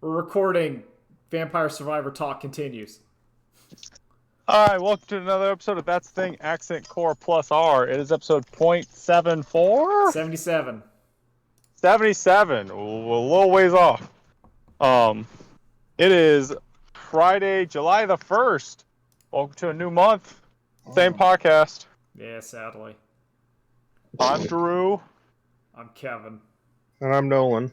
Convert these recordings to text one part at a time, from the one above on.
We're recording. Vampire Survivor Talk continues. All right, welcome to another episode of That's the Thing Accent Core Plus R. It is episode .74? 77. 77. A little ways off. It is Friday, July the 1st. Welcome to a new month. Same podcast. Yeah, sadly. I'm Drew. I'm Kevin. And I'm Nolan.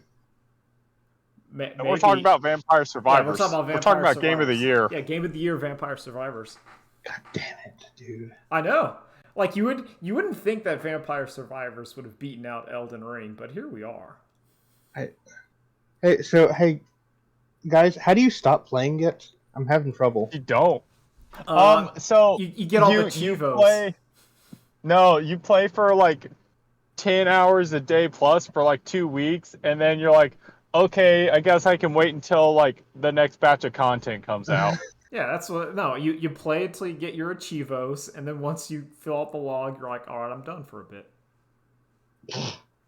And we're talking about Vampire Survivors. Yeah, we're talking about Survivors. Game of the Year. Yeah, Game of the Year, Vampire Survivors. God damn it, dude. I know. Like, you wouldn't think that Vampire Survivors would have beaten out Elden Ring, but here we are. Hey, guys, how do you stop playing it? I'm having trouble. You don't. So you get all the Chivos. You play for like 10 hours a day plus for like 2 weeks, and then you're like, okay, I guess I can wait until like the next batch of content comes out. Yeah, that's what. No, you play until you get your Achievos, and then once you fill out the log, you're like, all right, I'm done for a bit.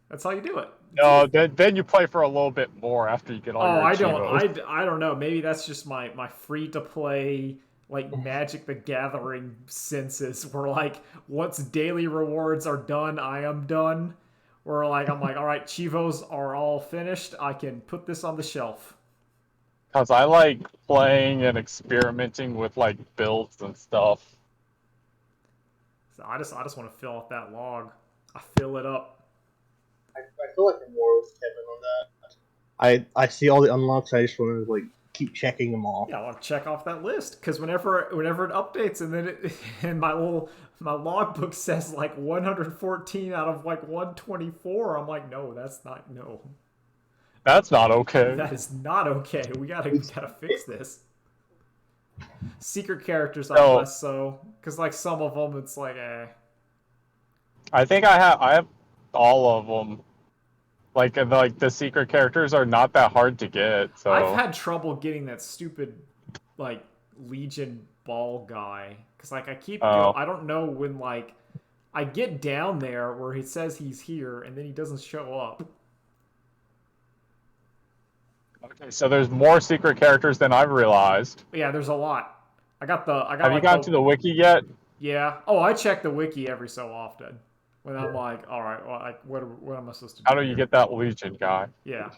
That's how you do it. No, then you play for a little bit more after you get all your Achievos. I don't know. Maybe that's just my free to play like Magic the Gathering senses. Where like once daily rewards are done, I am done. Where like I'm like, all right, Chivos are all finished. I can put this on the shelf. Because I like playing and experimenting with like builds and stuff. So I just want to fill out that log. I fill it up. I feel like I'm more with Kevin on that. I see all the unlocks. I just want to like keep checking them off. Yeah, I want to check off that list because whenever it updates and then and my logbook says like 114 out of like 124, I'm like, no, that's not That's not okay. That is not okay. We gotta fix this. Secret characters are less so because like some of them it's like I think I have all of them. Like the secret characters are not that hard to get. So I've had trouble getting that stupid like Legion ball guy because like I keep I don't know when like I get down there where he says he's here and then he doesn't show up. Okay, so there's more secret characters than I've realized. Yeah, there's a lot. Have you gotten to the wiki yet? Yeah. Oh, I check the wiki every so often. When I'm like, all right, well, like, what am I supposed to do? How do you get that Legion guy? Yeah.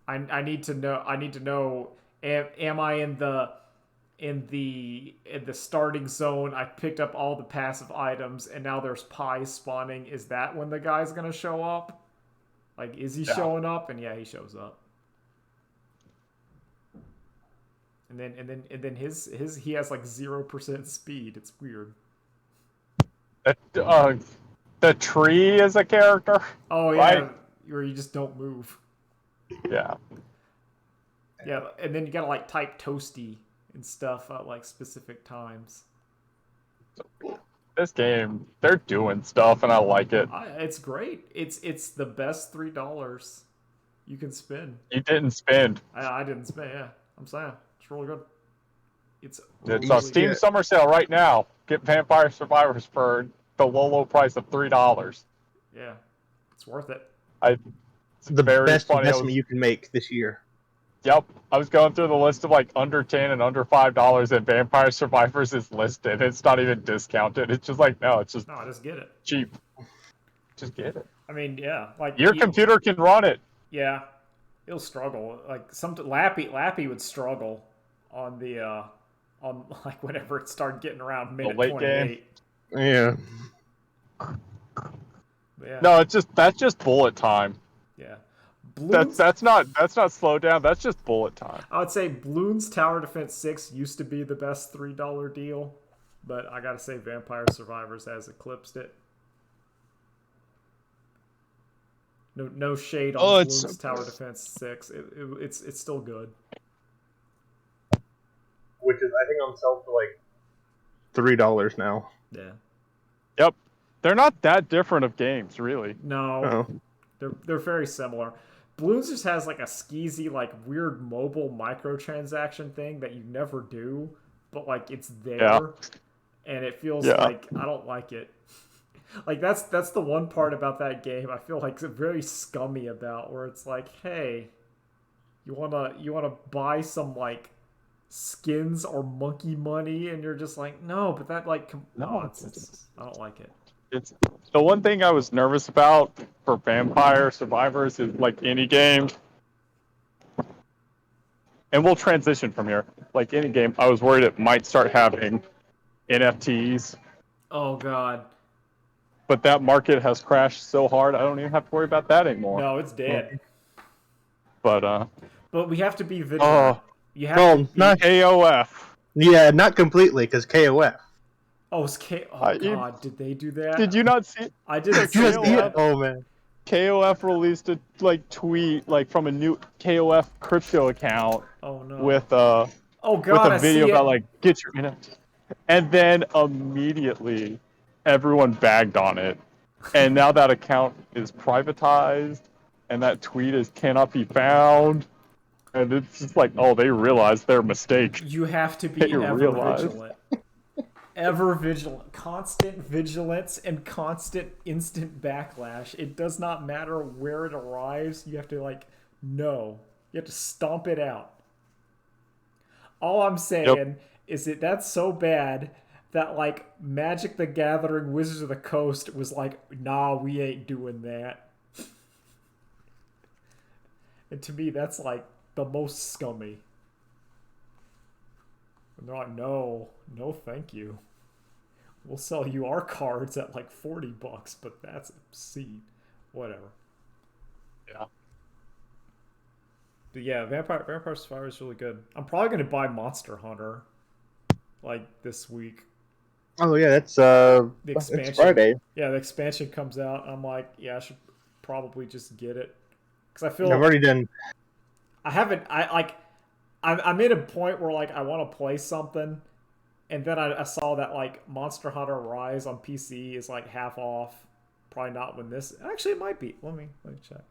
I need to know. Am I in the starting zone? I picked up all the passive items, and now there's pies spawning. Is that when the guy's gonna show up? Like, is he showing up? And yeah, he shows up. And then his he has like 0% speed. It's weird. The tree is a character. Oh yeah, right? Where you just don't move. Yeah. Yeah, and then you gotta like type toasty and stuff at like specific times. This game, they're doing stuff, and I like it. It's great. It's the best $3 you can spend. You didn't spend. I didn't spend. Yeah, I'm saying it's really good. It's a Steam summer sale right now. Get Vampire Survivors for the low price of $3. Yeah, it's worth it. It's the best investment you can make this year. Yep, I was going through the list of like under $10 and under $5, and Vampire Survivors is listed. It's not even discounted. It's just like just get it cheap. Just get it. I mean, yeah, like your computer can run it. Yeah, it'll struggle. Like Lappy would struggle on the on like whenever it started getting around minute 28. Yeah. Yeah. No, that's just bullet time. Yeah. That's not slow down. That's just bullet time. I would say Bloons Tower Defense 6 used to be the best $3 deal, but I gotta say Vampire Survivors has eclipsed it. No shade on Bloons Tower Defense 6. It's still good. Which is, I think, on sale for like $3 now. Yeah. Yep. They're not that different of games, really. No. They're very similar. Bloons just has like a skeezy, like weird mobile microtransaction thing that you never do, but like it's there, and it feels like I don't like it. Like that's the one part about that game I feel like very scummy about, where it's like, hey, You wanna buy some like skins or monkey money, and you're just like, no, but that like, oh, No, it's I don't like it. it's the one thing I was nervous about for Vampire Survivors is like any game, and we'll transition from here. Like any game, I was worried it might start having NFTs, Oh God, but that market has crashed so hard, I don't even have to worry about that anymore. no, it's dead. But But we have to be vigilant. oh, You have to Well, be. not AOF. yeah, not completely because KOF. Oh, oh God, did they do that? Did you not see? I didn't You see guys see it? that. Oh man. KOF released a like tweet like from a new KOF crypto account Oh no. with Oh with God, a I video see about it. like get your and then immediately everyone bagged on it, and now that account is privatized, and that tweet is cannot be found, and it's just like, oh, they realized their mistake. You have to They be ever realized. vigilant. Ever vigilant. Constant vigilance and constant instant backlash. It does not matter where it arrives. You have to like know. You have to stomp it out. All I'm saying is that that's so bad that like Magic the Gathering Wizards of the Coast was like, nah, we ain't doing that. And to me, that's like the most scummy. And they're like, no, no, thank you. We'll sell you our cards at like $40, but that's obscene. Whatever. Yeah. But yeah, Vampire Survivor is really good. I'm probably gonna buy Monster Hunter like this week. Oh yeah, that's The expansion. it's Friday. Yeah, the expansion comes out. I'm like, yeah, I should probably just get it because I feel I've already done. I haven't. I'm at a point where like I want to play something, and then I saw that like Monster Hunter Rise on PC is like half off. Probably not when this. Actually, it might be. Let me check.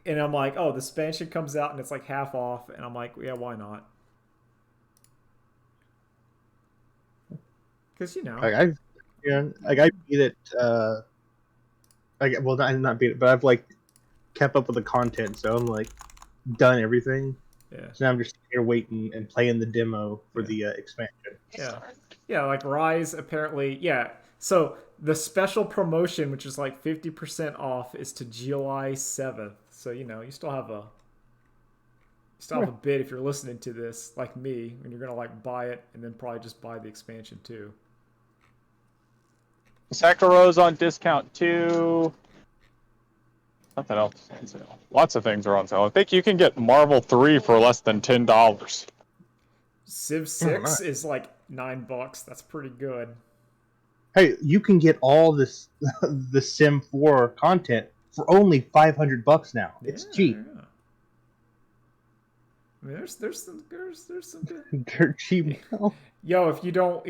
And I'm like, oh, the expansion comes out and it's like half off, and I'm like, yeah, why not? Because you know, I beat it. Well, not beat it, but I've like kept up with the content, so I'm like done everything. yeah, So now I'm just here waiting and playing the demo for Yeah. the expansion. yeah, like Rise apparently, yeah. So the special promotion, which is like 50% off, is to July 7th. So you know, you still have a bit if you're listening to this, like me, and you're gonna like buy it and then probably just buy the expansion too. Sekiro's on discount too. Nothing else is on sale. Lots of things are on sale. I think you can get Marvel 3 for less than $10. Civ 6 is like $9. That's pretty good. Hey, you can get all this the Sim 4 content for only $500 now. It's cheap. Yeah. I mean, there's some good. They're cheap now. Yo, if you don't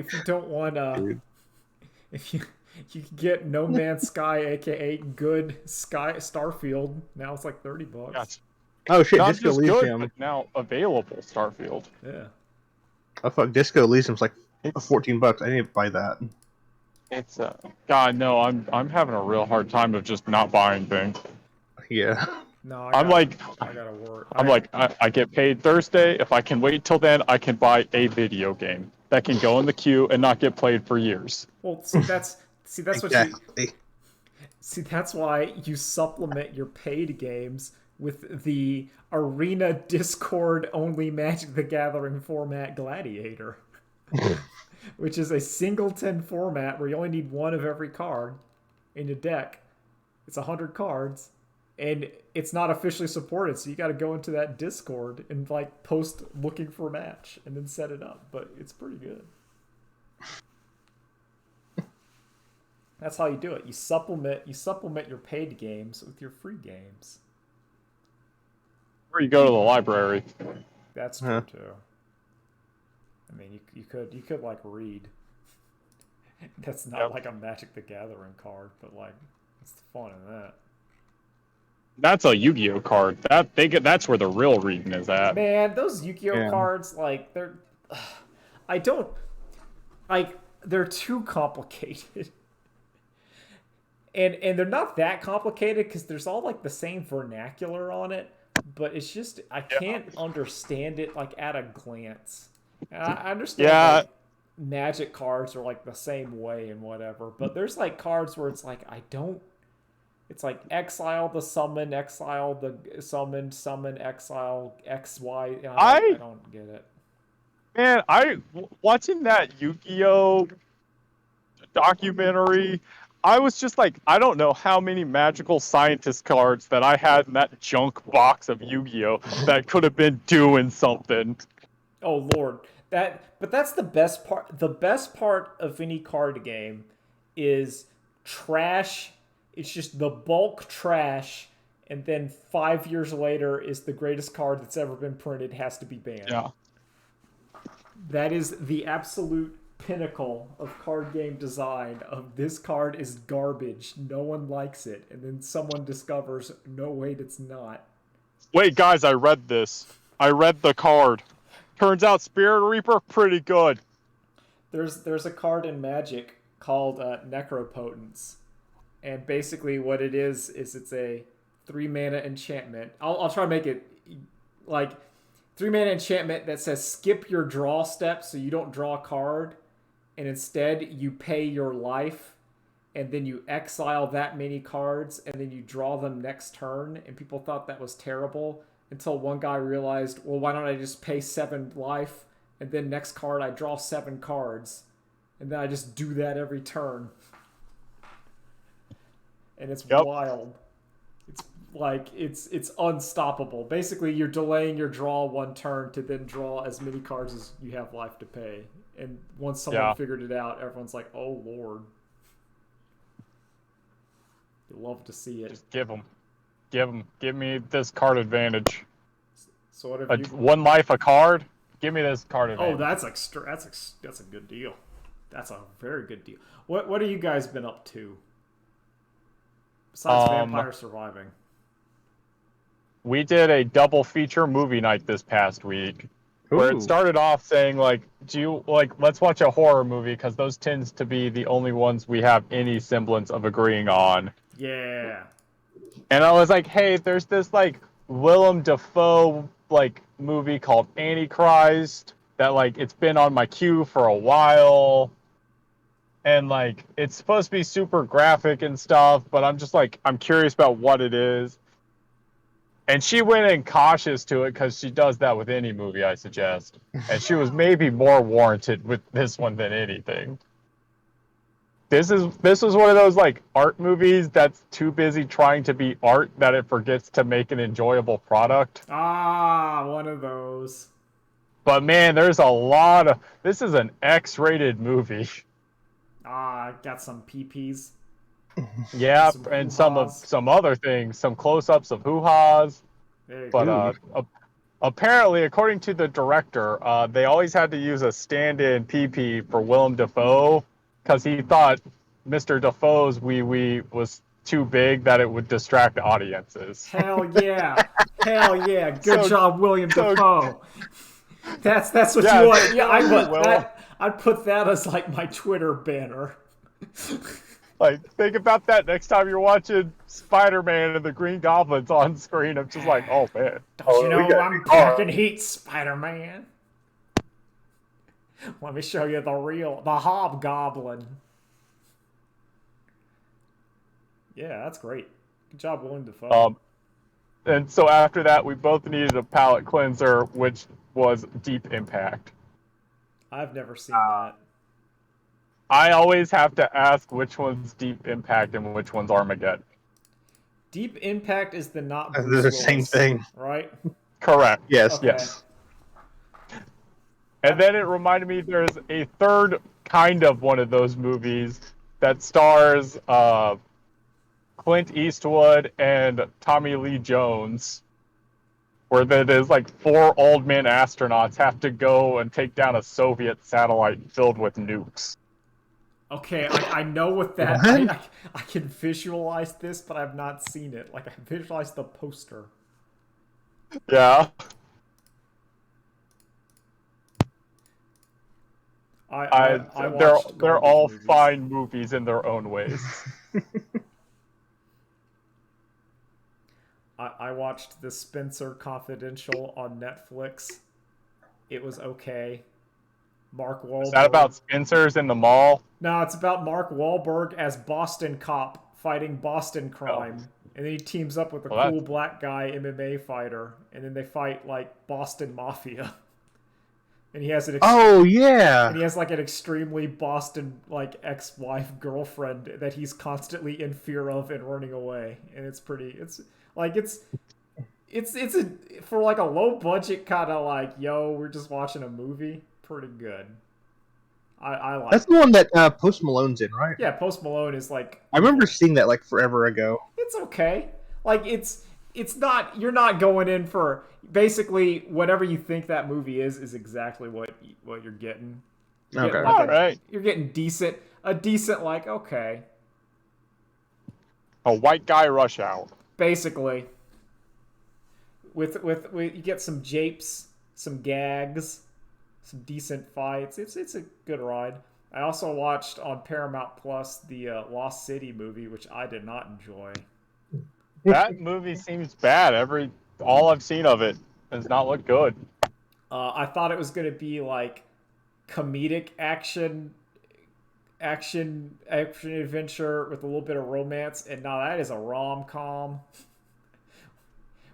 want Dude. if you can get No Man's Sky, aka good Starfield. Now it's like $30. Yes. Oh shit, Not Disco just good, Elysium. but now available Starfield. Yeah. Oh fuck, Disco Elysium's like It's $14. I need to buy that. it's God no, I'm having a real hard time of just not buying things. Yeah. No, I gotta work. I get paid Thursday. If I can wait till then, I can buy a video game that can go in the queue and not get played for years. Well, that's what Exactly. that's why you supplement your paid games with the Arena Discord only Magic the Gathering format Gladiator, which is a singleton format where you only need one of every card in your deck. It's 100 cards, and it's not officially supported, so you got to go into that Discord and like post looking for a match and then set it up. But it's pretty good. That's how you do it. You supplement your paid games with your free games. Or you go to the library. That's true too. I mean, you could like read. That's not like a Magic the Gathering card, but like it's the fun in that. That's a Yu-Gi-Oh card. That's where the real reading is at. Man, those Yu-Gi-Oh cards, like they're too complicated. And they're not that complicated because there's all like the same vernacular on it, but it's just I Yeah. can't understand it like at a glance. And I understand Yeah, like Magic cards are like the same way and whatever, but there's like cards where it's like I don't. It's like exile the summon, exile the summon, summon, exile X Y. And I I don't get it. man, watching that Yu-Gi-Oh documentary, I was just like, I don't know how many magical scientist cards that I had in that junk box of Yu-Gi-Oh that could have been doing something. Oh Lord, but that's the best part. The best part of any card game is trash. It's just the bulk trash, and then 5 years later is the greatest card that's ever been printed has to be banned. Yeah. That is the absolute pinnacle of card game design. Of this card is garbage. No one likes it, and then someone discovers, no wait, it's not. Wait, guys, I read this. I read the card. Turns out Spirit Reaper pretty good. There's a card in Magic called Necropotence, and basically what it is it's a 3 mana enchantment. I'll try to make it like 3 mana enchantment that says skip your draw step so you don't draw a card, and instead you pay your life, and then you exile that many cards, and then you draw them next turn. And people thought that was terrible until one guy realized, well, why don't I just pay 7 life, and then next card I draw 7 cards, and then I just do that every turn, and it's Yep. wild. It's like it's unstoppable. Basically, you're delaying your draw 1 turn to then draw as many cards as you have life to pay. And once someone figured it out, everyone's like, "Oh Lord." You love to see it. Just give me this card advantage. So what have you? 1 life a card. Give me this card advantage. Oh, that's a good deal. That's a very good deal. What have you guys been up to? Besides Vampire Surviving. We did a double feature movie night this past week. Where it started off saying like, do you like let's watch a horror movie because those tends to be the only ones we have any semblance of agreeing on. Yeah. And I was like, hey, there's this like Willem Dafoe like movie called Antichrist that like it's been on my queue for a while. And like it's supposed to be super graphic and stuff, but I'm just like I'm curious about what it is. And she went in cautious to it because she does that with any movie, I suggest. And she was maybe more warranted with this one than anything. This was one of those like art movies that's too busy trying to be art that it forgets to make an enjoyable product. Ah, one of those. But man, there's a lot of this is an X-rated movie. Ah, got some PPs. Yeah, Some and hoo-has. some other things, some close-ups of hoo-has. There you But go. apparently, according to the director, they always had to use a stand-in PP for Willem Dafoe because he thought Mr. Dafoe's wee wee was too big that it would distract audiences. Hell yeah. Hell yeah. Good So- job, William so- Dafoe. That's what Yeah, you want. Yeah, Will. I'd put that as like my Twitter banner. Like, think about that next time you're watching Spider-Man and the Green Goblin's on screen. I'm just like, oh man. Don't you we know got I'm big car. packing heat, Spider-Man? Let me show you the Hobgoblin. Yeah, that's great. Good job, William Dafoe. And so after that, we both needed a palate cleanser, which was Deep Impact. I've never seen that. I always have to ask which one's Deep Impact and which one's Armageddon. Deep Impact is the not Bruce They're the Willis, same thing. right? Correct. Yes, Okay. yes. And then it reminded me there's a third kind of one of those movies that stars Clint Eastwood and Tommy Lee Jones, where it is like 4 old men astronauts have to go and take down a Soviet satellite filled with nukes. Okay, I know what that. What? I can visualize this, but I've not seen it. Like I visualize the poster. Yeah. I they're watched they're garbage all movies. fine movies in their own ways. I watched The Spencer Confidential on Netflix. It was okay. Mark Is that Wahlberg. about Spencer's in the mall? No, it's about Mark Wahlberg as Boston cop fighting Boston Oh, crime. And then he teams up with a well, cool that's black guy MMA fighter. And then they fight like Boston Mafia. And he has Oh and yeah, he has like an extremely Boston like ex-wife girlfriend that he's constantly in fear of and running away. And it's like it's a for like a low budget kind of like, yo, we're just watching a movie. Pretty good. I that's liked the it. one that Post Malone's in, right? Yeah, Post Malone is like I remember evil. seeing that like forever ago. It's okay. Like it's not, you're not going in for basically whatever you think that movie is exactly what you're getting. You're getting Okay. like all right. you're getting a decent like okay, A white guy rush hour. basically with you get some japes, some gags, some decent fights. It's a good ride. I also watched on Paramount Plus the Lost City movie, which I did not enjoy. That movie seems bad. All I've seen of it does not look good. I thought it was going to be like comedic action adventure with a little bit of romance, and now that is a rom-com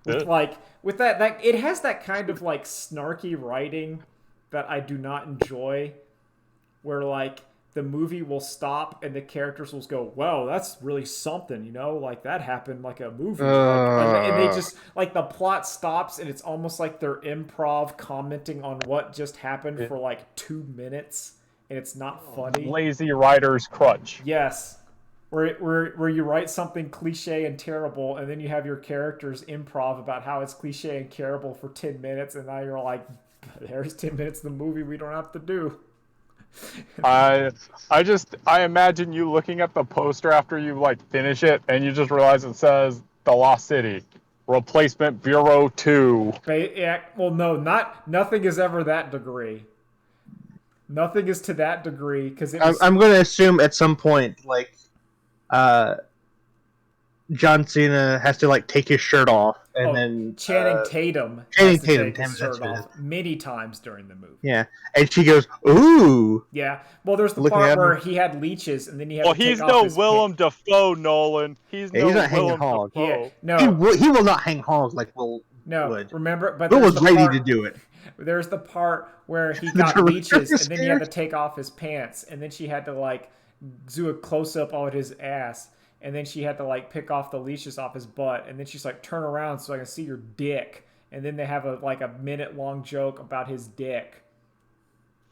with like with that it has that kind of like snarky writing that I do not enjoy, where like the movie will stop and the characters will go, "Wow, that's really something," you know, like that happened like a movie, like and they Uh, just like the plot stops and it's almost like they're improv commenting on what just happened for like 2 minutes, and it's not funny. Lazy writer's crutch. Yes. Where you write something cliche and terrible, and then you have your characters improv about how it's cliche and terrible for 10 minutes, and now you're like, there's 10 minutes of the movie we don't have to do. I imagine you looking at the poster after you like finish it and you just realize it says The Lost City, Replacement Bureau 2. Yeah, well, no, nothing is ever that degree. Nothing is to that degree because it was I'm going to assume at some point, like, uh, John Cena has to like take his shirt off, and then Channing Tatum Channing has to Tatum, take damn his it, that's shirt what it off many times during the movie. yeah, and she goes, "Ooh." Yeah, well, there's the Looking part at where him. he had leeches, and then he had Well, to take he's off no his Willem Dafoe, Nolan. He's Yeah, no he's not hanging Willem hog. Yeah, Dafoe. no, He will not hang hogs like Will no. would. Remember, but Will there's was the ready part. to do it. There's the part where he The got director leeches, was and then he had to scared. take off his pants, and then she had to like do a close up on his ass, and then she had to like pick off the leashes off his butt, and then she's like, "Turn around so I can see your dick." And then they have a minute long joke about his dick.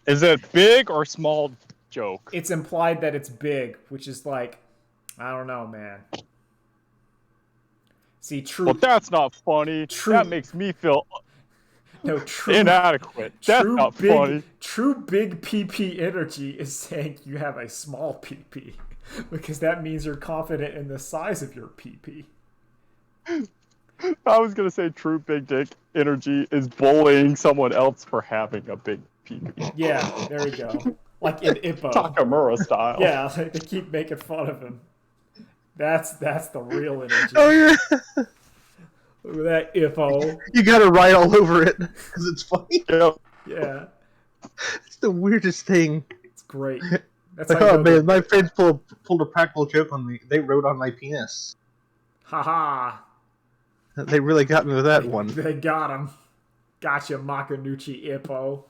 Is it big or small joke? It's implied that it's big, which is like, I don't know, man. See, Well, that's not funny. True- That makes me feel true inadequate. That's not funny. True big PP energy is saying you have a small PP because that means you're confident in the size of your PP. I was gonna say true big dick energy is bullying someone else for having a big pee-pee. Yeah, there you go. Like in Ippo. Takamura style. Yeah, like they keep making fun of him. That's the real energy. Oh yeah, Look at that Ippo. you got to write all over it because it's funny. Yep. Yeah, It's the weirdest thing. it's great. That's Like, how you oh know man, my friends pulled a practical joke on me. They wrote on my penis. haha. They really got me with that one. They got him. Gotcha, Makanuchi Ippo.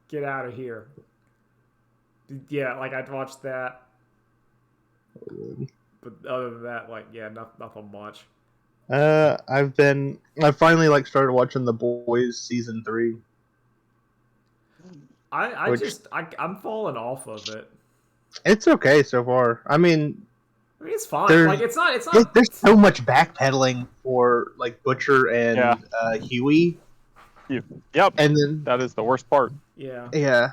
Get out of here. Yeah, like I'd watched that. But other than that, like, yeah, nothing much. I finally like started watching The Boys season 3. I'm falling off of it. It's okay so far. I mean, I mean, it's fine. There's- Like, it's not. there's so much backpedaling for like Butcher and Yeah. Huey, Yep. and then That is the worst part. Yeah. yeah,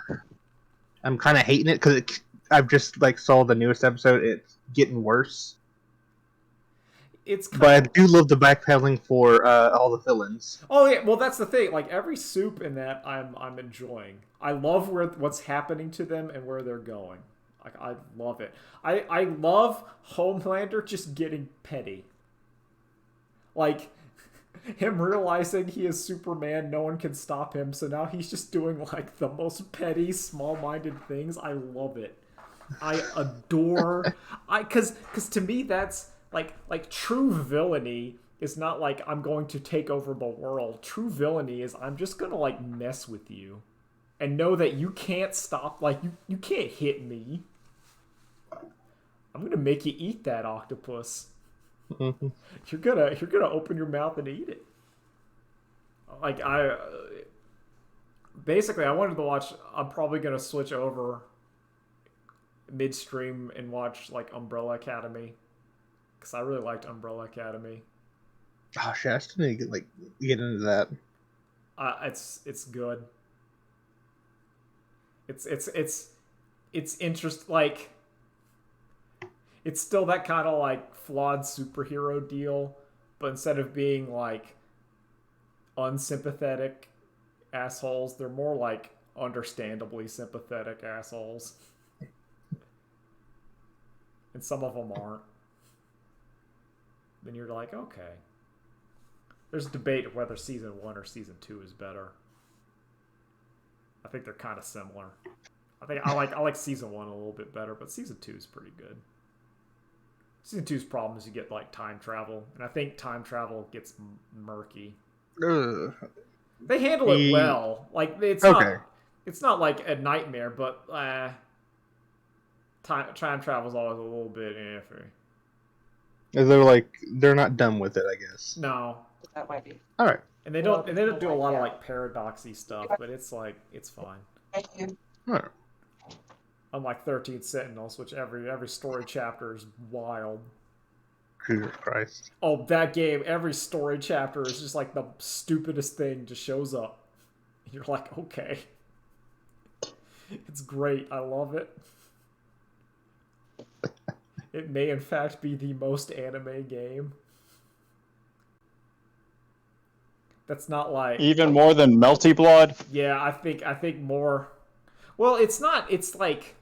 I'm kind of hating it because I've just like saw the newest episode. It's getting worse, It's but I kind of. do love the backpedaling for all the villains. Oh yeah, well that's the thing. Like every soup in that, I'm enjoying. I love what's happening to them and where they're going. Like I love it. I love Homelander just getting petty. Like him realizing he is Superman, no one can stop him, so now he's just doing like the most petty, small-minded things. I love it. I adore cuz to me that's like true villainy is not like I'm going to take over the world. True villainy is I'm just going to like mess with you and know that you can't stop, like you can't hit me. I'm going to make you eat that octopus. You're going to open your mouth and eat it. Like basically I wanted to watch, I'm probably going to switch over midstream and watch like Umbrella Academy because I really liked Umbrella Academy. Oh shit! I still need to get into that. It's good. It's interest like it's still that kind of like flawed superhero deal, but instead of being like unsympathetic assholes, they're more like understandably sympathetic assholes. And some of them aren't. Then you're like, okay. There's debate of whether season 1 or season 2 is better. I think they're kind of similar. I like season 1 a little bit better, but season 2 is pretty good. Season 2's problem is you get like time travel, and I think time travel gets murky. Ugh. They handle it well. Like it's not like a nightmare, but time travel's always a little bit iffy. They're not done with it, I guess. No. That might be. All right. And they don't do a lot of like paradoxy stuff, but it's fine. Thank you. All right. Unlike 13 Sentinels, which every story chapter is wild. Jesus Christ. Oh, that game, every story chapter is just like the stupidest thing just shows up. You're like, okay. It's great. I love it. It may in fact be the most anime game. That's not like Even more than Melty Blood? yeah, I think more. Well, it's not. It's like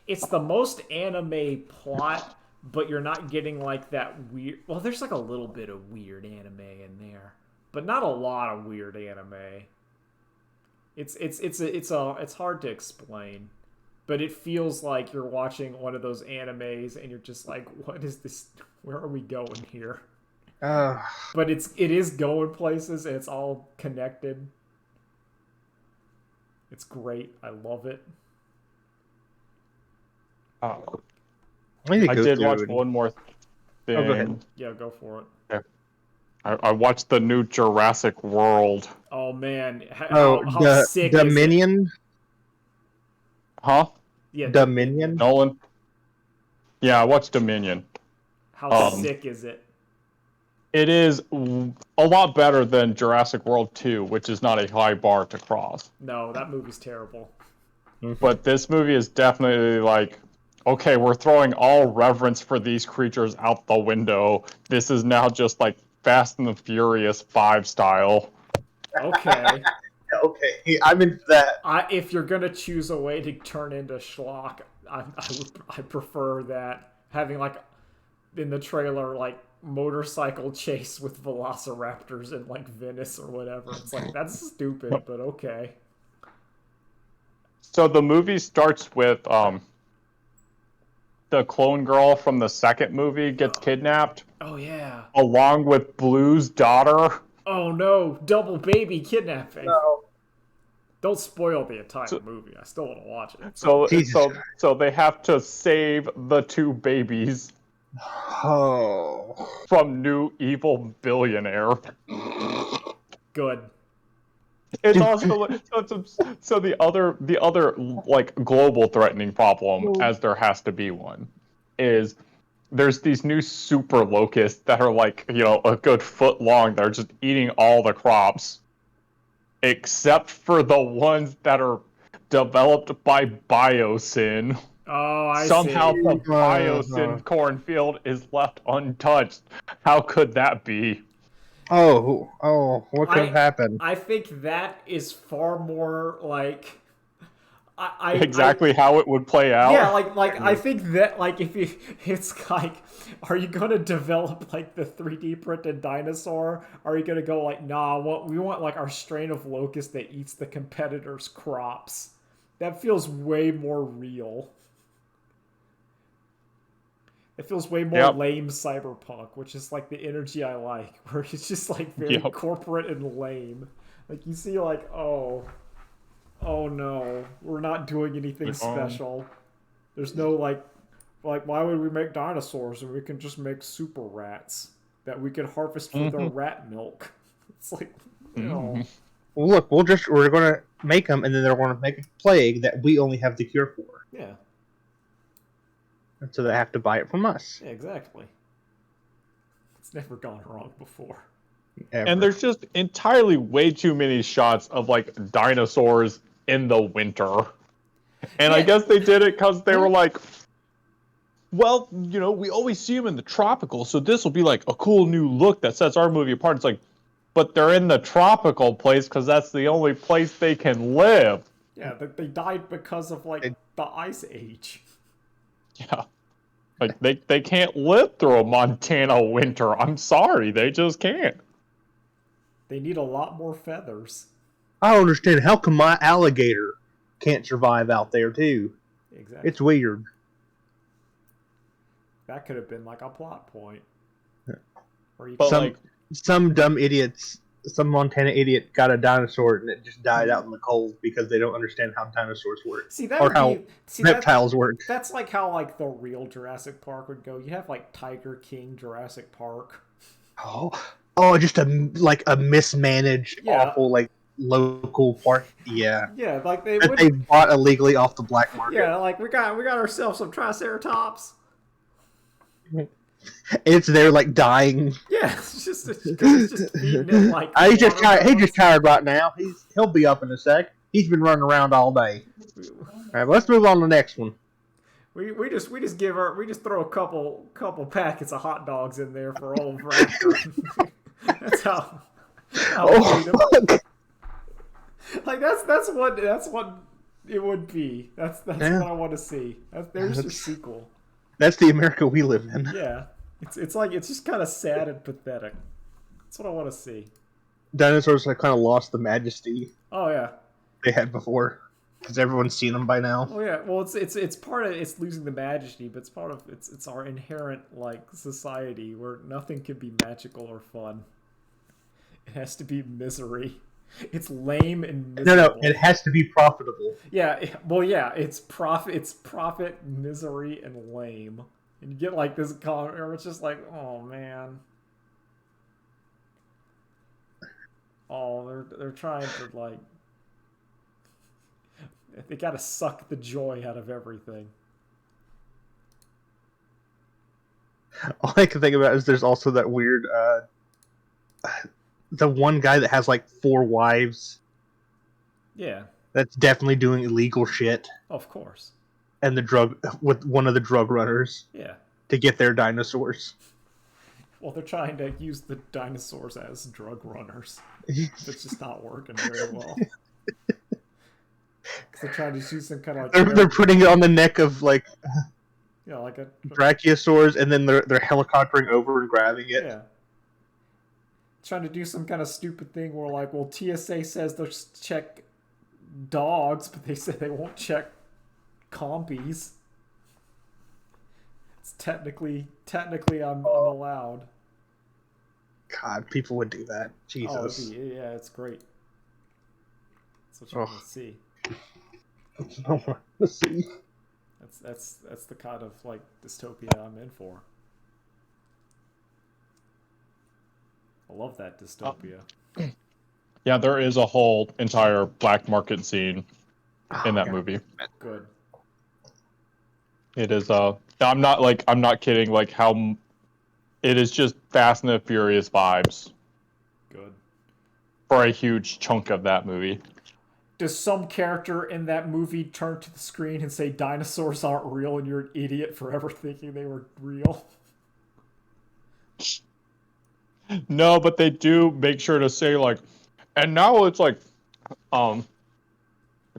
it's the most anime plot, but you're not getting like that weird. Well, there's like a little bit of weird anime in there, but not a lot of weird anime. It's hard to explain, but it feels like you're watching one of those animes and you're just like, what is this? Where are we going here? But it is going places and it's all connected. It's great. I love it. I did watch one more thing. Oh, go ahead. Yeah, go for it. Okay. I watched the new Jurassic World. Oh man, Oh, how sick is it? Dominion. Huh? Yeah, Dominion. Nolan? Yeah, I watched Dominion. How sick is it? It is a lot better than Jurassic World 2, which is not a high bar to cross. No, that movie's terrible. But this movie is definitely like, okay, we're throwing all reverence for these creatures out the window. This is now just like Fast and the Furious 5 style. Okay. Okay, I'm into that. If you're gonna choose a way to turn into schlock, I prefer that. Having like in the trailer like motorcycle chase with velociraptors in like Venice or whatever. It's like that's stupid, but okay. So the movie starts with the clone girl from the second movie gets kidnapped. Oh yeah. Along with Blue's daughter. Oh no, double baby kidnapping. No. Don't spoil the entire movie. I still want to watch it. So they have to save the two babies Oh. from new evil billionaire. Good. It's also so the other like global threatening problem, as there has to be one, is there's these new super locusts that are like, you know, a good foot long. They're just eating all the crops, except for the ones that are developed by Biosyn. Oh, I Somehow see. the Biosyn cornfield is left untouched. How could that be? Oh, what could have happened? I think that is far more like exactly how it would play out. Yeah, like I think that like if you, it's like, are you gonna develop like the 3D printed dinosaur? Are you gonna go like, nah, what we want like our strain of locust that eats the competitors' crops? That feels way more real. It feels way more Yep. lame cyberpunk, which is like the energy I like, where it's just like very Yep. corporate and lame. Like you see, like, oh no, we're not doing anything special. There's no like why would we make dinosaurs when we can just make super rats that we can harvest for their rat milk? It's like, you know. Well, look, we're gonna make them, and then they're gonna make a plague that we only have the cure for. Yeah. And so they have to buy it from us. Yeah, exactly. It's never gone wrong before. Ever. And there's just entirely way too many shots of like dinosaurs in the winter. And I guess they did it because they were like, well, you know, we always see them in the tropical, so this will be like a cool new look that sets our movie apart. It's like, but they're in the tropical place because that's the only place they can live. Yeah, they died because of like the ice age. Yeah. Like they can't live through a Montana winter. I'm sorry, they just can't. They need a lot more feathers. I don't understand. How come my alligator can't survive out there too? Exactly. It's weird. That could have been like a plot point. Or you But some dumb idiots, some Montana idiot got a dinosaur and it just died out in the cold because they don't understand how dinosaurs work. see that or would how be, see, reptiles work. That's like how like the real Jurassic Park would go. You have like Tiger King Jurassic Park. Oh, just a mismanaged, awful like local park. Yeah. Yeah, like they that would. They bought illegally off the black market. Yeah, like we got ourselves some Triceratops. It's there like dying. Yeah, it's just feeding it like. He's just tired. He's just tired right now. He'll be up in a sec. He's been running around all day. All right, let's move on to the next one. We just throw a couple packets of hot dogs in there for old Raptor. That's how we feed him. Fuck. Like that's what it would be. That's what I want to see. There's your sequel. That's the America we live in. Yeah, it's like it's just kind of sad and pathetic. That's what I want to see. Dinosaurs have kind of lost the majesty Oh yeah. they had before, because everyone's seen them by now. Oh yeah. Well, it's part of it's losing the majesty, but it's part of it's our inherent like society where nothing can be magical or fun. It has to be misery. It's lame and miserable. No, it has to be profitable. Yeah, well, yeah, it's profit, misery, and lame. And you get like this comment where it's just like, oh man. Oh, they're trying to like, they gotta suck the joy out of everything. All I can think about is there's also that weird, the one guy that has like 4 wives. Yeah. That's definitely doing illegal shit. Of course. And with one of the drug runners. Yeah. To get their dinosaurs. Well, they're trying to use the dinosaurs as drug runners. It's just not working very well. Because they're trying to use some kind of like... They're putting it on the neck of like... Yeah, like a... brachiosaurs, and then they're helicoptering over and grabbing it. Yeah. Trying to do some kind of stupid thing where like, well, TSA says they'll just check dogs, but they say they won't check compies. It's technically I'm allowed. God, people would do that. Jesus. Oh, yeah, it's great. That's what you want to see. I want to see. That's the kind of like dystopia I'm in for. I love that dystopia. Yeah, there is a whole entire black market scene in that movie. Good. It is I'm not kidding, like how it is just Fast and the Furious vibes. Good. For a huge chunk of that movie. Does some character in that movie turn to the screen and say dinosaurs aren't real and you're an idiot for ever thinking they were real? No, but they do make sure to say like, and now it's like,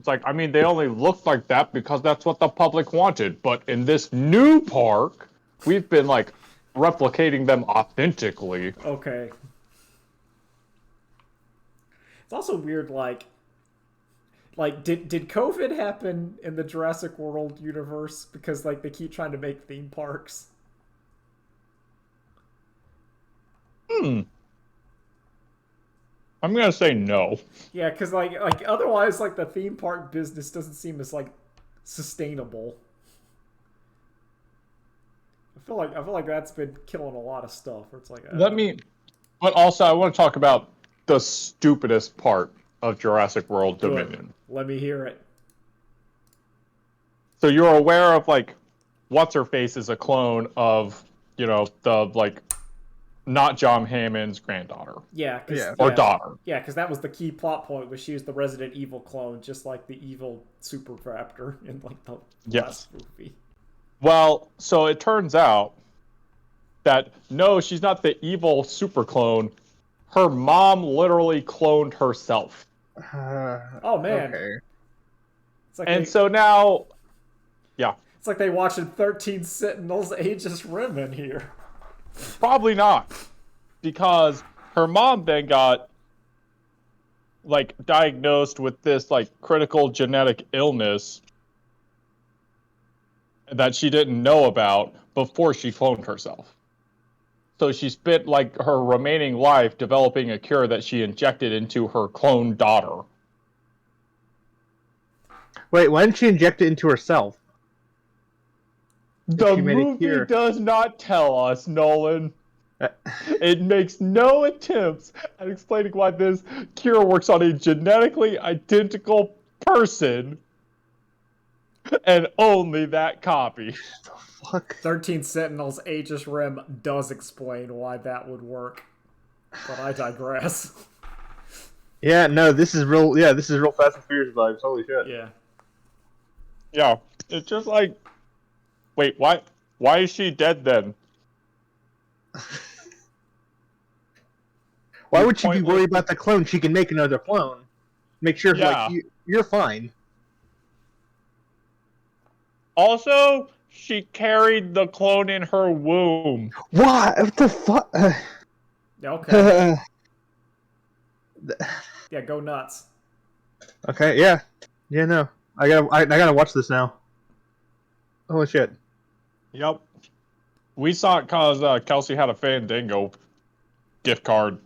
It's like, I mean, they only looked like that because that's what the public wanted. But in this new park, we've been like replicating them authentically. Okay. It's also weird, like did COVID happen in the Jurassic World universe? Because like they keep trying to make theme parks. I'm gonna say no. Yeah, because like otherwise, like the theme park business doesn't seem as like sustainable. I feel like that's been killing a lot of stuff. Where it's like But also I want to talk about the stupidest part of Jurassic World Good. Dominion. Let me hear it. So you're aware of like what's her face is a clone of, the like not John Hammond's granddaughter. Yeah, Or daughter. Yeah, because that was the key plot point, was she was the Resident Evil clone, just like the evil Super Raptor in like the last movie. Well, so it turns out that no, she's not the evil super clone. Her mom literally cloned herself. Oh man. Okay. It's like So now, it's like they watching 13 Sentinels Aegis Rim in here. probably not. Because her mom then got like diagnosed with this like critical genetic illness that she didn't know about before she cloned herself. So she spent like her remaining life developing a cure that she injected into her cloned daughter. Wait, why didn't she inject it into herself? The movie does not tell us, Nolan. It makes no attempts at explaining why this cure works on a genetically identical person and only that copy. Fuck. 13 Sentinels Aegis Rim does explain why that would work. But I digress. Yeah, no, this is real. Yeah, this is real Fast and Furious vibes. Holy shit. Yeah. Yeah, it's just like, wait, why is she dead then? Why would she be worried about the clone? She can make another clone. Make sure, Yeah. like, you're fine. Also, she carried the clone in her womb. What the fuck? Okay. Yeah, go nuts. Okay, yeah. Yeah, no. I gotta watch this now. Holy shit. Yep. We saw it because Kelsey had a Fandango gift card.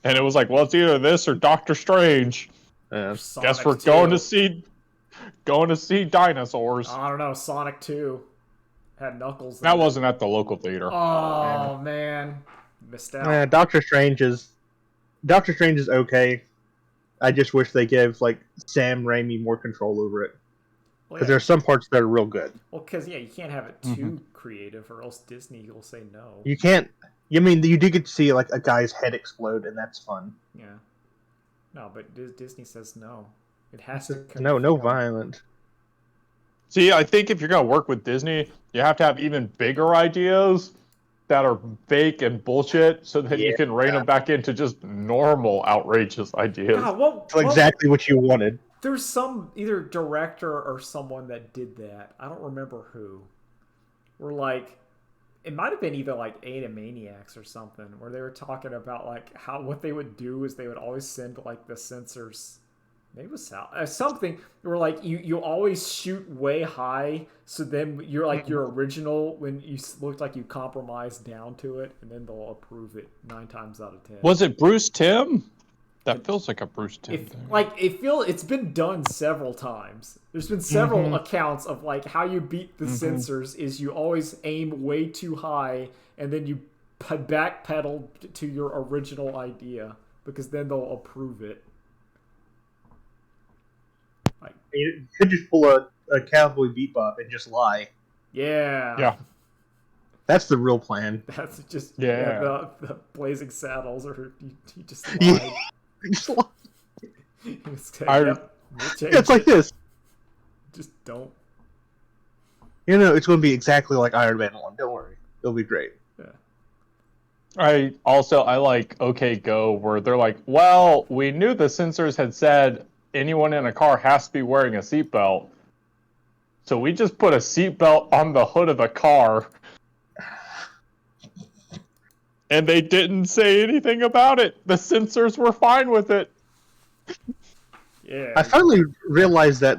And it was like, well, it's either this or Doctor Strange. Yeah. Sonic Guess we're 2. going to see dinosaurs. I don't know, Sonic 2 had Knuckles. That wasn't at the local theater. Oh, man. Missed out. Yeah, Doctor Strange is okay. I just wish they gave like Sam Raimi more control over it, because there are some parts that are real good. Well, because you can't have it too creative, or else Disney will say no. You can't. I mean, you do get to see like a guy's head explode, and that's fun. Yeah. No, but Disney says no. It has to. No violent. See, I think if you're going to work with Disney, you have to have even bigger ideas that are fake and bullshit, so that you can rein them back into just normal outrageous ideas. God, Exactly what you wanted. There's some either director or someone that did that. I don't remember who. Where like, it might have been either like Animaniacs or something, where they were talking about like what they would do is they would always send like the censors. Maybe it was something where like you always shoot way high, so then you're like your original when you looked like you compromised down to it, and then they'll approve it 9 times out of 10. Was it Bruce Timm? That feels like a Bruce Timm thing. Like it's been done several times. There's been several accounts of like how you beat the censors is you always aim way too high, and then you backpedal to your original idea, because then they'll approve it. You could just pull a Cowboy Bebop and just lie. Yeah. Yeah. That's the real plan. That's just Yeah. The Blazing Saddles, or he just lied. Yeah. Just lie. It's like this. Just don't. It's going to be exactly like Iron Man 1. Don't worry. It'll be great. Yeah. I like OK Go, where they're like, well, we knew the censors had said anyone in a car has to be wearing a seatbelt. So we just put a seatbelt on the hood of the car. And they didn't say anything about it. The sensors were fine with it. Yeah. I finally realized that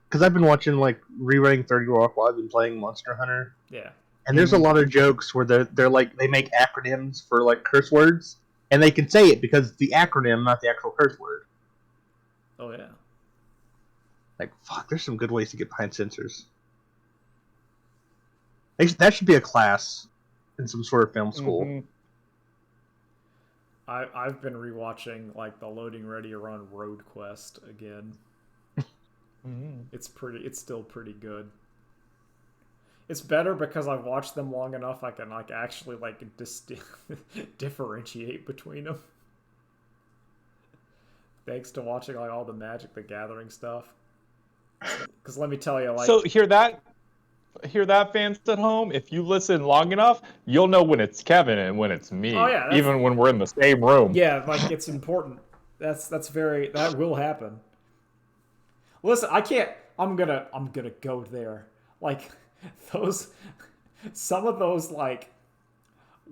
because I've been watching like rewriting 30 Rock while I've been playing Monster Hunter. Yeah. And there's a lot of jokes where they're like they make acronyms for like curse words, and they can say it because it's the acronym, not the actual curse word. Oh yeah. Like fuck, there's some good ways to get behind sensors. That should be a class in some sort of film school. Mm-hmm. I've been rewatching like the Loading Ready Run Road Quest again. Mm-hmm. It's still pretty good. It's better because I've watched them long enough. I can like actually like differentiate between them. Thanks to watching like all the Magic the Gathering stuff. Because let me tell you, like, So hear that, fans at home. If you listen long enough, you'll know when it's Kevin and when it's me. Oh, yeah, even when we're in the same room. Yeah, like it's important. That will happen. Listen, I can't. I'm gonna go there. Like some of those like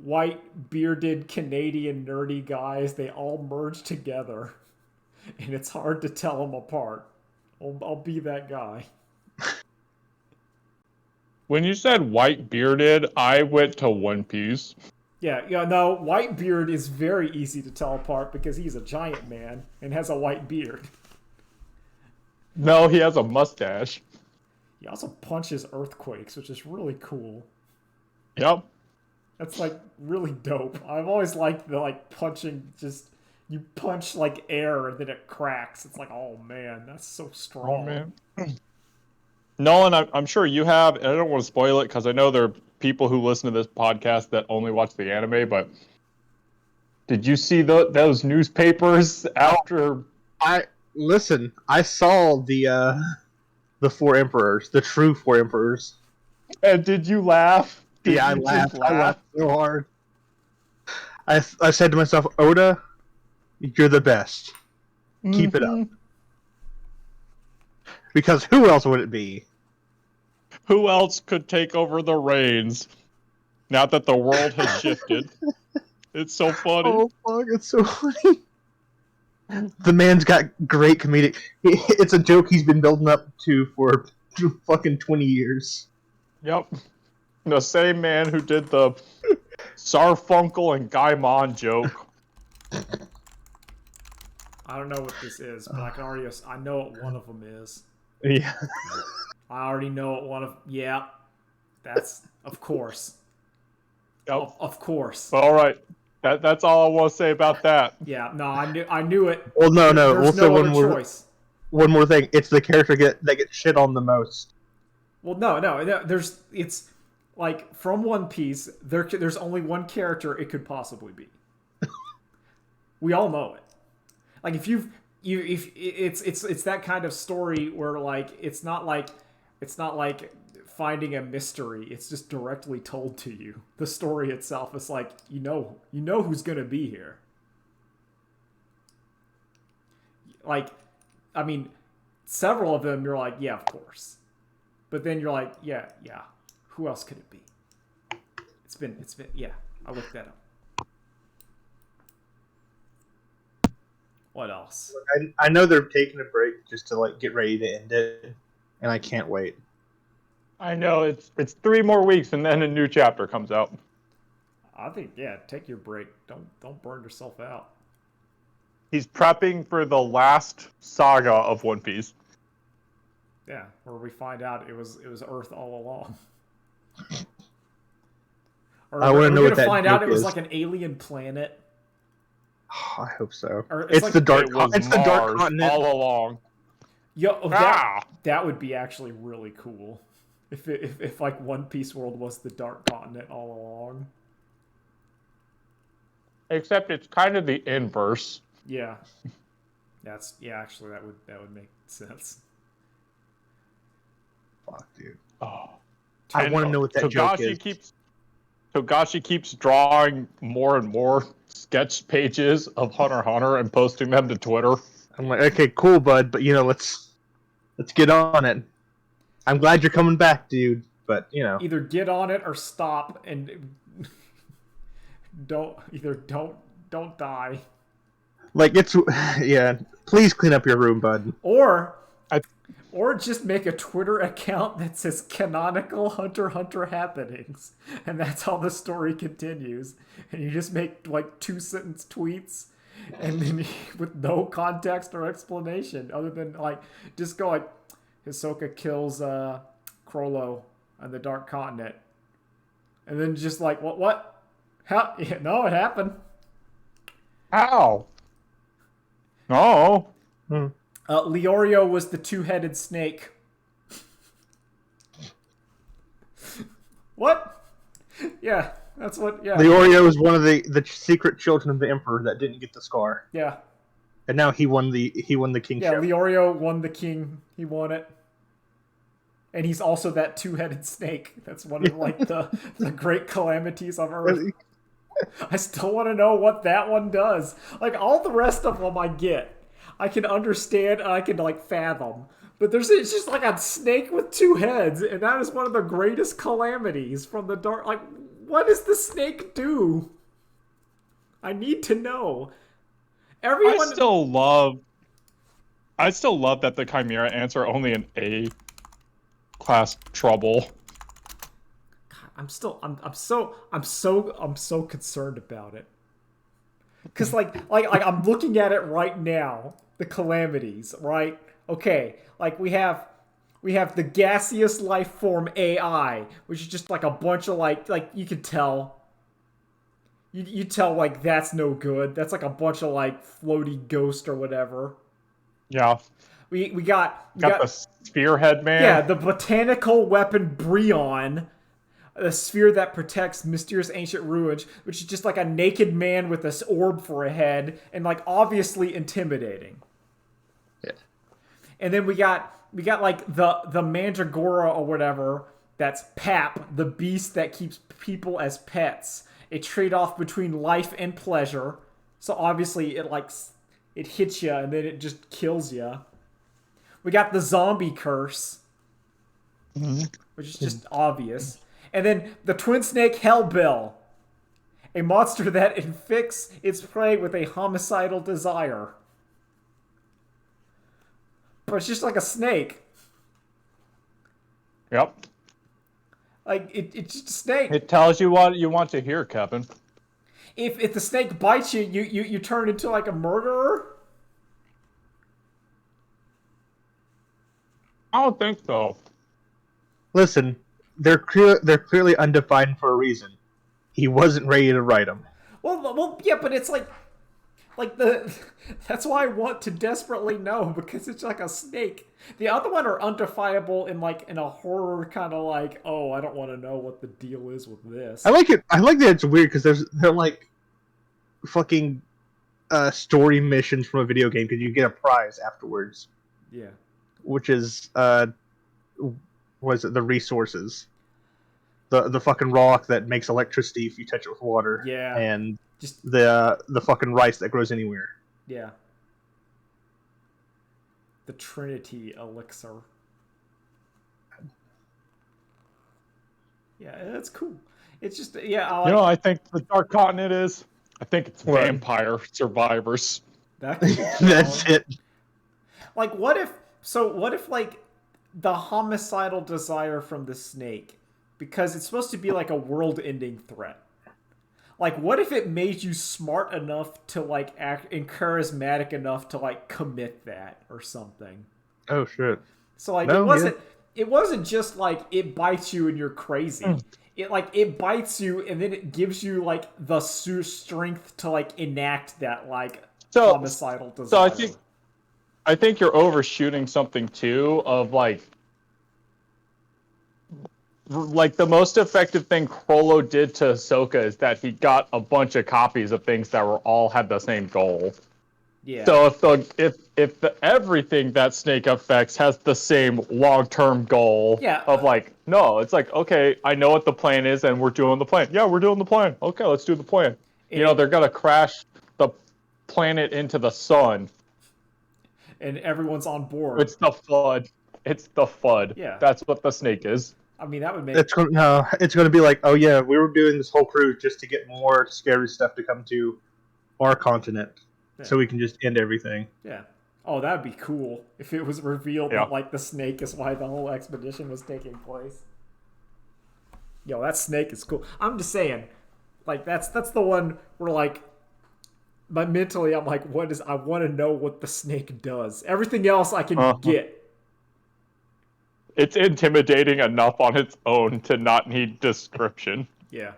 white bearded Canadian nerdy guys, they all merge together, and it's hard to tell them apart. I'll be that guy. When you said white bearded, I went to One Piece. Yeah, no, Whitebeard is very easy to tell apart because he's a giant man and has a white beard. No, he has a mustache. He also punches earthquakes, which is really cool. Yep. That's like really dope. I've always liked the like punching, just you punch like air and then it cracks. It's like, oh man, that's so strong. Oh, man. Nolan, I'm sure you have, and I don't want to spoil it because I know there are people who listen to this podcast that only watch the anime, but did you see those newspapers after? I saw the four emperors, the true four emperors. And did you laugh? I laughed. I laughed so hard. I said to myself, Oda, you're the best. Keep it up. Because who else would it be? Who else could take over the reins now that the world has shifted? It's so funny. Oh, fuck, it's so funny. The man's got great comedic... It's a joke he's been building up to for fucking 20 years. Yep. The same man who did the Sarfunkel and Gaimon joke. I don't know what this is, but I know what one of them is. Yeah. I already know what one of... Yeah. That's... Of course. Yep. Of course. All right. That's all I want to say about that. Yeah, no, I knew it. Well, no. There's Also, no other choice. One more thing. It's the character that gets shit on the most. Well, no. It's like from One Piece. There's only one character it could possibly be. We all know it. Like if it's that kind of story where like it's not like finding a mystery. It's just directly told to you. The story itself is like you know who's gonna be here. Like, I mean, several of them you're like, yeah, of course. But then you're like, yeah. Who else could it be? It's been yeah. I looked that up. What else? I know they're taking a break just to like get ready to end it, and I can't wait. I know it's 3 more weeks and then a new chapter comes out. I think take your break. Don't burn yourself out. He's prepping for the last saga of One Piece. Yeah, where we find out it was Earth all along. Or I want to know what that find out joke it was is. like an alien planet. Oh, I hope so. Or It's like, the dark. It It's was the dark Mars continent. all along. Yo, that would be actually really cool. If like One Piece World was the Dark Continent all along. Except it's kind of the inverse. Yeah. Actually that would make sense. Fuck, dude. Oh. I want to know what that joke is. Togashi keeps drawing more and more sketch pages of Hunter x Hunter and posting them to Twitter. I'm like, okay, cool, bud, but let's get on it. I'm glad you're coming back, dude, but Either get on it or stop and don't die. Like yeah. Please clean up your room, bud. Or just make a Twitter account that says canonical Hunter x Hunter happenings, and that's how the story continues. And you just make like 2-sentence tweets, and then with no context or explanation other than like just go like, Hisoka kills Crollo on the Dark Continent, and then just like what? How? Yeah, no, it happened. How? No. Leorio was the two-headed snake. What? Yeah, that's what. Yeah. Leorio is one of the secret children of the Emperor that didn't get the scar. Yeah. And now he won the kingship. Yeah, Leorio won the king. He won it. And he's also that two-headed snake. That's one of like the great calamities of Earth. I still want to know what that one does. Like all the rest of them I get. I can understand, I can like fathom. But it's just like a snake with 2 heads, and that is one of the greatest calamities from the dark. Like, what does the snake do? I need to know. Everyone. I still love that the Chimera ants are only an A class trouble. I'm so concerned about it. Cause like I'm looking at it right now, the calamities, right? Okay, like we have the gaseous life form AI, which is just like a bunch of like you can tell. You tell like that's no good. That's like a bunch of like floaty ghost or whatever. Yeah. We got the spearhead man. Yeah, the botanical weapon Bryon. A sphere that protects mysterious ancient ruins, which is just like a naked man with this orb for a head, and like obviously intimidating. Yeah. And then we got like the Mandragora or whatever. That's Pap, the beast that keeps people as pets. A trade-off between life and pleasure. So obviously it hits you and then it just kills you. We got the zombie curse, which is just obvious. And then the twin snake Hellbill, a monster that infects its prey with a homicidal desire. But it's just like a snake. Yep. Like it's just a snake. It tells you what you want to hear, Kevin. If the snake bites you, you turn into like a murderer. I don't think so. Listen, they're clearly undefined for a reason. He wasn't ready to write them. Well, yeah, but it's like that's why I want to desperately know, because it's like a snake. The other one are undefinable in a horror kind of like, oh, I don't want to know what the deal is with this. I like it. I like that it's weird because they're like fucking story missions from a video game because you get a prize afterwards. Yeah. Which is was it the resources? The fucking rock that makes electricity if you touch it with water. Yeah. And just the fucking rice that grows anywhere. Yeah. The Trinity elixir. Yeah, that's cool. It's just I think the Dark Continent is. I think it's vampire survivors. That's it. Like, what if like the homicidal desire from the snake, because it's supposed to be like a world-ending threat. Like, what if it made you smart enough to like act and charismatic enough to like commit that or something? Oh shit! So like it wasn't just like it bites you and you're crazy. It bites you and then it gives you like the strength to like enact that like homicidal desire. So I think you're overshooting something too. Of like the most effective thing Crollo did to Ahsoka is that he got a bunch of copies of things that all had the same goal. Yeah. So if everything that Snake affects has the same long-term goal of like, no, it's like, okay, I know what the plan is and we're doing the plan. Yeah, we're doing the plan. Okay, let's do the plan. They're gonna crash the planet into the sun. and everyone's on board. It's the FUD. It's the FUD. Yeah. That's what the snake is. I mean, that would make It's going to be like, oh yeah, we were doing this whole cruise just to get more scary stuff to come to our continent, so we can just end everything. Yeah. Oh, that'd be cool if it was revealed Yeah. that like the snake is why the whole expedition was taking place. Yo, that snake is cool. I'm just saying, like that's the one where like, but mentally I'm like, I want to know what the snake does. Everything else I can get. It's intimidating enough on its own to not need description. Yeah.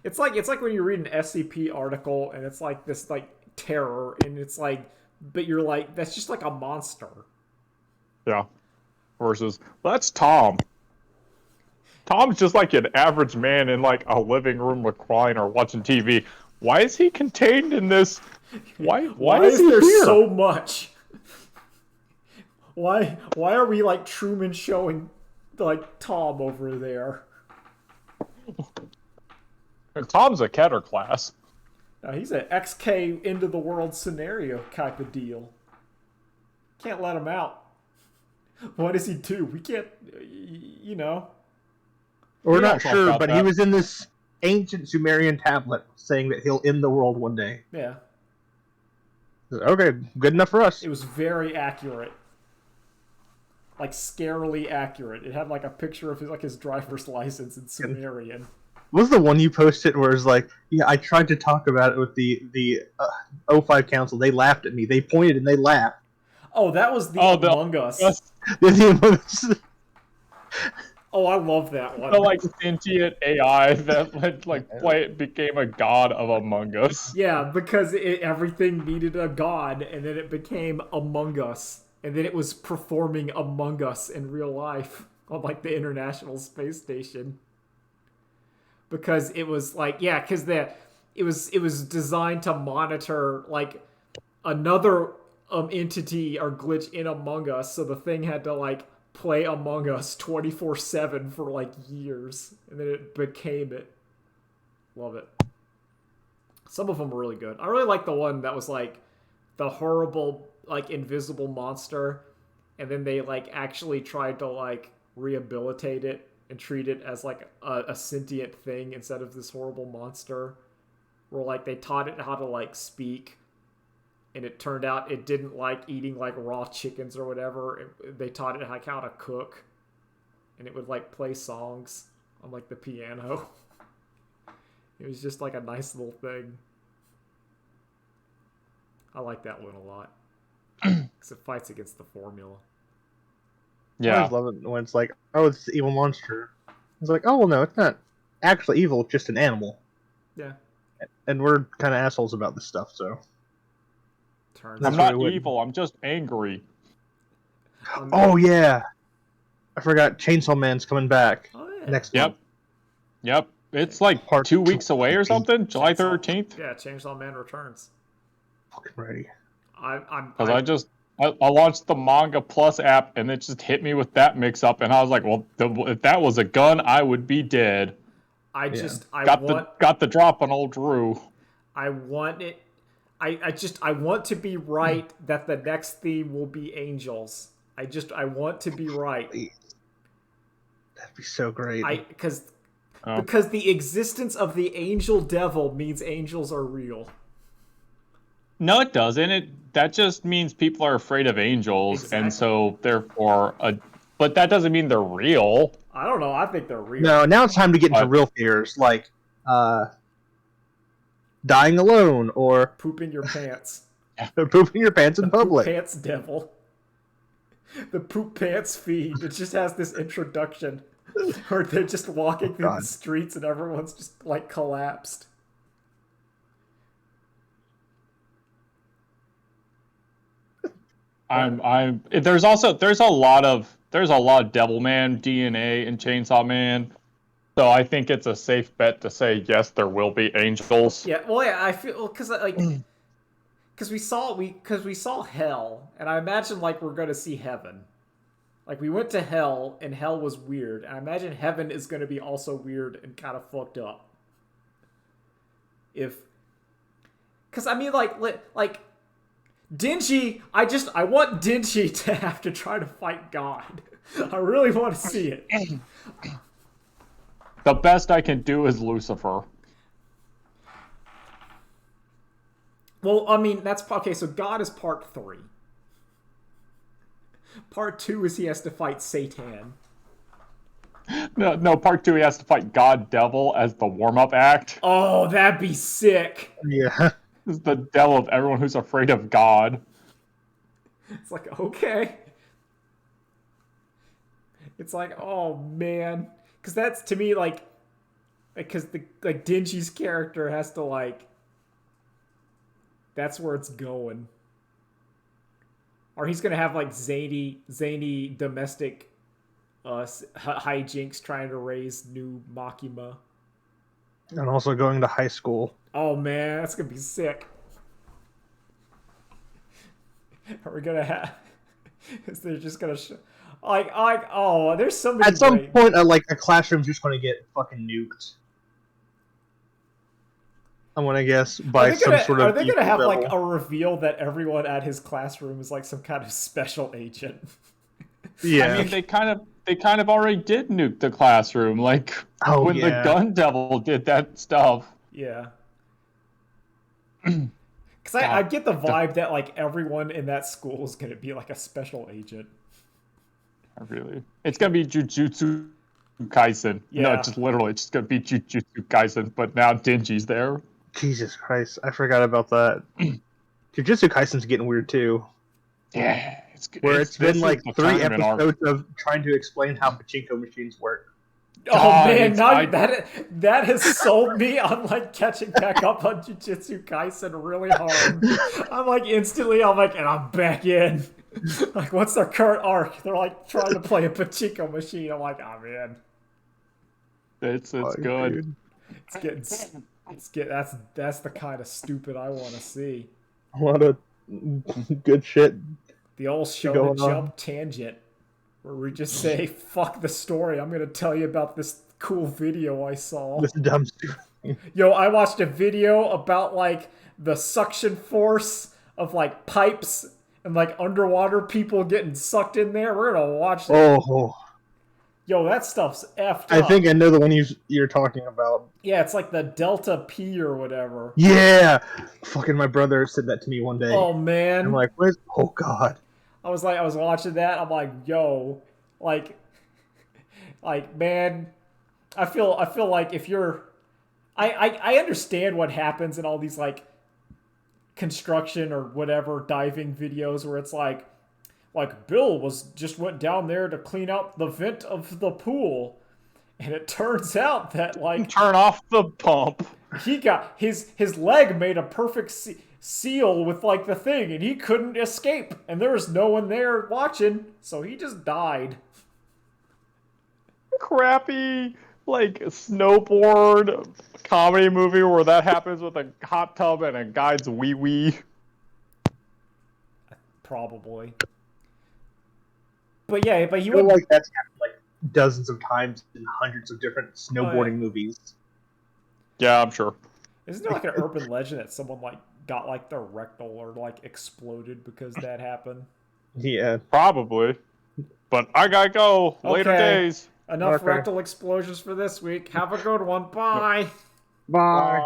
It's like when you read an SCP article and it's like this like terror and it's like, but you're like, that's just like a monster. Yeah. Versus, that's Tom. Tom's just like an average man in like a living room recliner watching TV. Why is he contained in this? Why is he there here? so much? Why are we like Truman showing like Tom over there? Tom's a Keter class. Now, he's an XK into the world scenario type of deal. Can't let him out. What does he do? We can't, you know. We're not sure, but that. he was in this ancient Sumerian tablet saying that he'll end the world one day. Yeah. Okay, good enough for us. It was very accurate. Like, scarily accurate. It had, like, a picture of his driver's license in Sumerian. What was the one you posted where it's like, yeah, I tried to talk about it with the O5 Council. They laughed at me. They pointed and they laughed. Oh, that was the Among Us. Oh, I love that one. The like sentient AI that became a god of Among Us. Yeah, because everything needed a god, and then it became Among Us, and then it was performing Among Us in real life on like the International Space Station. Because it was like, yeah, because it was designed to monitor like another entity or glitch in Among Us, so the thing had to like play Among Us 24/7 for like years, and then it became it. Love it. Some of them are really good. I really like the one that was like the horrible like invisible monster, and then they like actually tried to like rehabilitate it and treat it as like a sentient thing instead of this horrible monster. Where like they taught it how to like speak, and it turned out it didn't like eating like raw chickens or whatever. They taught it how to cook, and it would like play songs on like the piano. It was just like a nice little thing. I like that one a lot because it fights against the formula. I always love it when it's like, oh, it's the evil monster. It's like, oh, well, no, it's not actually evil. It's just an animal. Yeah. And we're kind of assholes about this stuff, so. I'm not evil. I'm just angry. Oh, yeah. I forgot Chainsaw Man's coming back next month. Yep. It's like 2 weeks away or something. July 13th. Yeah, Chainsaw Man returns. Fucking ready. Because I launched the Manga Plus app, and it just hit me with that mix-up, and I was like, well, if that was a gun, I would be dead. I got the drop on old Drew. I want it. I want to be right that the next theme will be angels. I want to be right. That'd be so great. Because the existence of the angel devil means angels are real. No, it doesn't. That just means people are afraid of angels, exactly. And so therefore, but that doesn't mean they're real. I don't know. I think they're real. No, now it's time to get into real fears, like dying alone or pooping your pants. Pooping your pants in public. Poop pants devil. The poop pants feed. It just has this introduction where they're just walking through the streets and everyone's just like collapsed. There's a lot of Devilman DNA in Chainsaw Man, so I think it's a safe bet to say yes, there will be angels. Yeah, well, yeah, I feel because we saw hell, and I imagine like we're gonna see heaven. Like we went to hell, and hell was weird, and I imagine heaven is gonna be also weird and kind of fucked up. Because I mean, like Dingy, I want Dingy to have to try to fight God. I really want to see it. The best I can do is Lucifer. Well, I mean, that's okay. So God is part 3. Part 2 is he has to fight Satan. No, part 2 he has to fight God Devil as the warm-up act. Oh, that'd be sick. Yeah. This is the devil of everyone who's afraid of God. It's like, okay. It's like, oh man, because that's to me like, because the like Dingy's character has to like, that's where it's going. Or he's gonna have like zany domestic hijinks trying to raise new Makima. And also going to high school. Oh man, that's gonna be sick. Are we gonna have? Is they're just gonna oh, there's so many. At some point, like a classroom's just going to get fucking nuked. I want to guess by some sort of. Are they gonna have rebel. like a reveal that everyone at his classroom is like some kind of special agent? Yeah. I mean, they kind of already did nuke the classroom, like when the Gun Devil did that stuff. Yeah. Because I get the vibe that like everyone in that school is gonna be like a special agent. Really, it's gonna be Jujutsu Kaisen. Yeah. No, it's just gonna be Jujutsu Kaisen, but now Dingy's there. Jesus Christ, I forgot about that. Jujutsu Kaisen's getting weird too. Yeah, it's been like 3 episodes arc. of trying to explain how pachinko machines work. Oh man, now that has sold me on like catching back up on Jujutsu Kaisen really hard. I'm like instantly, and I'm back in. Like, what's their current arc? They're like trying to play a pachinko machine. I'm like, oh man, it's good. Dude. That's the kind of stupid I want to see. A lot of good shit. The old show to jump tangent, where we just say, "Fuck the story." I'm gonna tell you about this cool video I saw. This dumb stupid. Yo, I watched a video about like the suction force of like pipes and like underwater people getting sucked in there. We're gonna watch that. Oh. Yo, that stuff's effed up. I think I know the one you're talking about. Yeah, it's like the Delta P or whatever. Yeah! Fucking my brother said that to me one day. Oh man. I'm like, where's... Oh god. I was watching that, I'm like, yo, like man, I feel like if you're I understand what happens in all these like construction or whatever diving videos where it's like Bill just went down there to clean out the vent of the pool, and it turns out that like turn off the pump. He got his leg made a perfect seal with like the thing, and he couldn't escape, and there was no one there watching, so he just died. Crappy like snowboard comedy movie where that happens with a hot tub and a guy's wee. Probably. But yeah, but I feel like that's happened like dozens of times in hundreds of different snowboarding movies. Yeah, I'm sure. Isn't there like an urban legend that someone like got like their rectal or like exploded because that happened? Yeah, probably. But I gotta go. Later days. Enough rectal explosions for this week. Have a good one. Bye. Bye.